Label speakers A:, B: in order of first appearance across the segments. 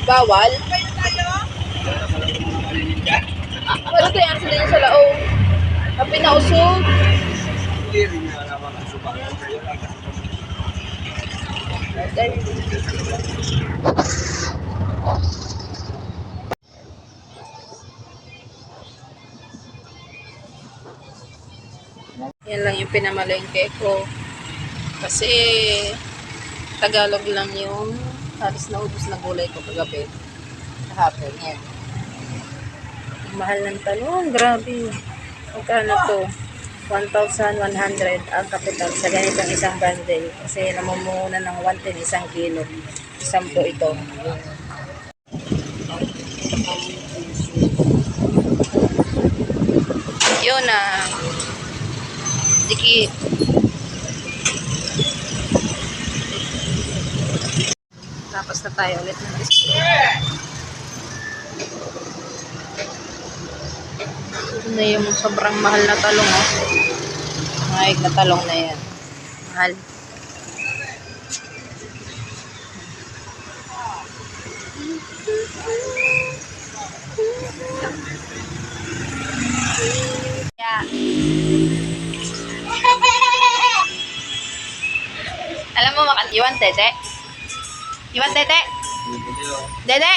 A: Bawal? Wala tayo ang sila sa lao. Ang pinausog. Yan lang yung pinamalengke ko. Kasi Tagalog lang yung halos na ubos na gulay ko kagabi. Kahapon, yan. Mahal ng talong, grabe. Magkano to? 1,100 ang kapital sa ganitong isang bundle. Kasi namumuna ng 110 isang kilo. 10 ito. Yun na. Dikit. Tapos na tayo ulit ng display. Ito na yung sobrang mahal na talong. Oh. Mahal na talong na yan. Mahal. Yeah. Alam mo, you want tete? You want tete? Dede?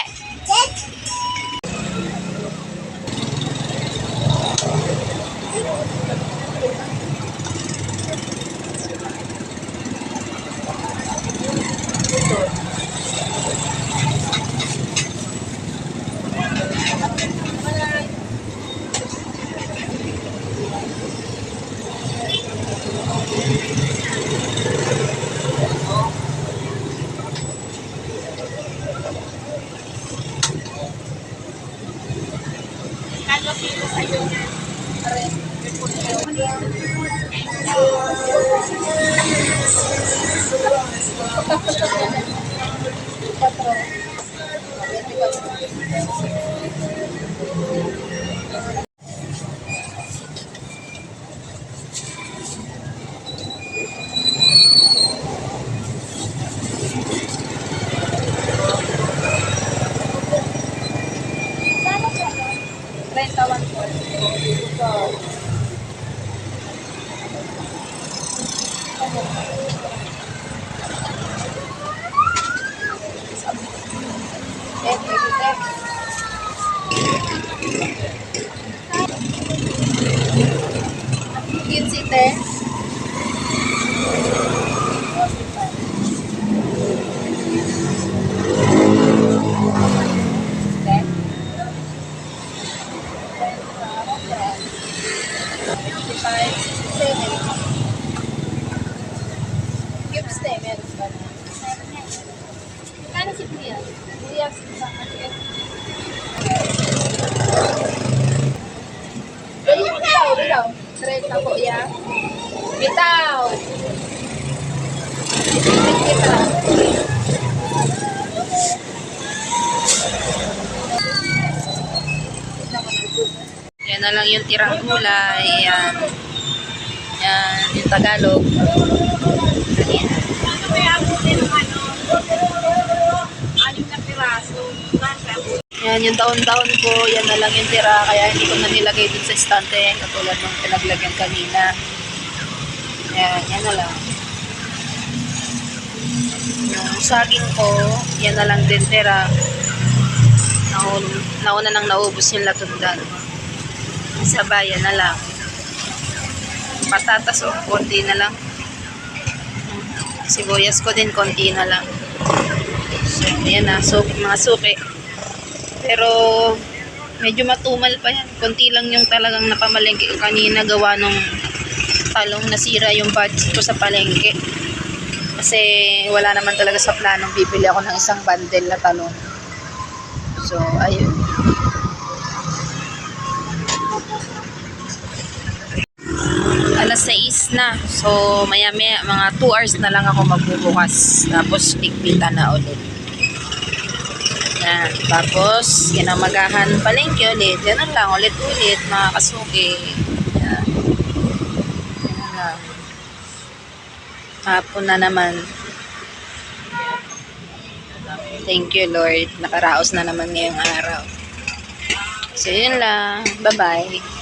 A: Bitaw po yan. Bitaw. Yan na lang yung tirang gulay. Yan. Yan yung Tagalog. Yan yung taon-taon ko. Yan na lang yung tira. Kaya hindi ko na nilagay dun sa estante. Katulad ng pinaglagyan kanina. Yan. Yan na lang. Yung saging ko, yan na lang din tira. Nauna nang naubos yung latundan. Sa bayan na lang. Patatas o konti na lang. Sibuyas ko din konti na lang. So, yan na. Mga suki. Pero medyo matumal pa yan. Konti lang yung talagang napamalengke ko kanina gawa nung talong nasira yung budget ko sa palengke. Kasi wala naman talaga sa planong bibili ako ng isang bundle na talong. So, ayun. Alas 6 na. So, maya-maya, mga 2 hours na lang ako magbubukas. Tapos, ligpitan na ulit. Yan. Tapos, kinamagahan palengke ulit. Yan lang, ulit-ulit, mga kasuki. Yan. Yan lang. Hapon na naman. Thank you, Lord. Nakaraos na naman ngayong araw. So, yun lang. Bye-bye.